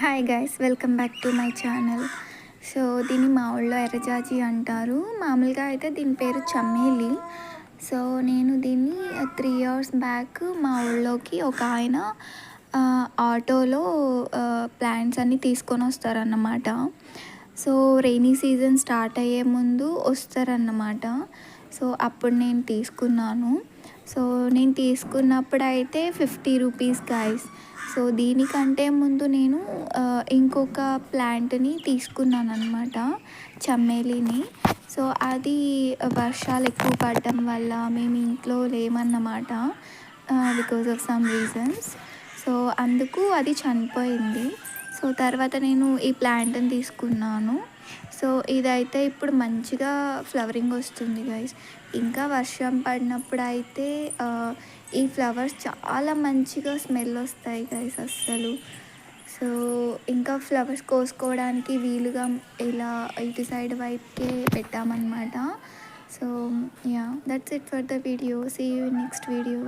Hi guys, welcome back to my channel. So దీన్ని మా ఊళ్ళో ఎర్రజాజి అంటారు. మామూలుగా అయితే దీని పేరు చమ్మేలి. సో నేను దీన్ని 3 years బ్యాక్ మా ఊళ్ళోకి ఒక ఆయన ఆటోలో ప్లాంట్స్ అన్నీ తీసుకొని వస్తారన్నమాట. సో రెయినీ సీజన్ స్టార్ట్ అయ్యే ముందు వస్తారన్నమాట. సో అప్పుడు నేను తీసుకున్నాను. సో నేను తీసుకున్నప్పుడు అయితే 50 రూపీస్ గైస్. సో దీనికంటే ముందు నేను ఇంకొక ప్లాంట్ని తీసుకున్నాను అనమాట, చమ్మేలిని. సో అది వర్షాలు ఎక్కువ పడడం వల్ల మేము ఇంట్లో లేమన్నమాట, because of some reasons. So అందుకు అది చనిపోయింది. సో తర్వాత నేను ఈ ప్లాంట్ని తీసుకున్నాను. సో ఇదైతే ఇప్పుడు మంచిగా ఫ్లవరింగ్ వస్తుంది గైస్. ఇంకా వర్షం పడినప్పుడు అయితే ఈ ఫ్లవర్స్ చాలా మంచిగా స్మెల్ వస్తాయి గైస్ అస్సలు. సో ఇంకా ఫ్లవర్స్ కోసుకోవడానికి వీలుగా ఇలా ఇటు సైడ్ వైపుకే పెట్టామన్నమాట. So yeah, that's it for the video. See you next video.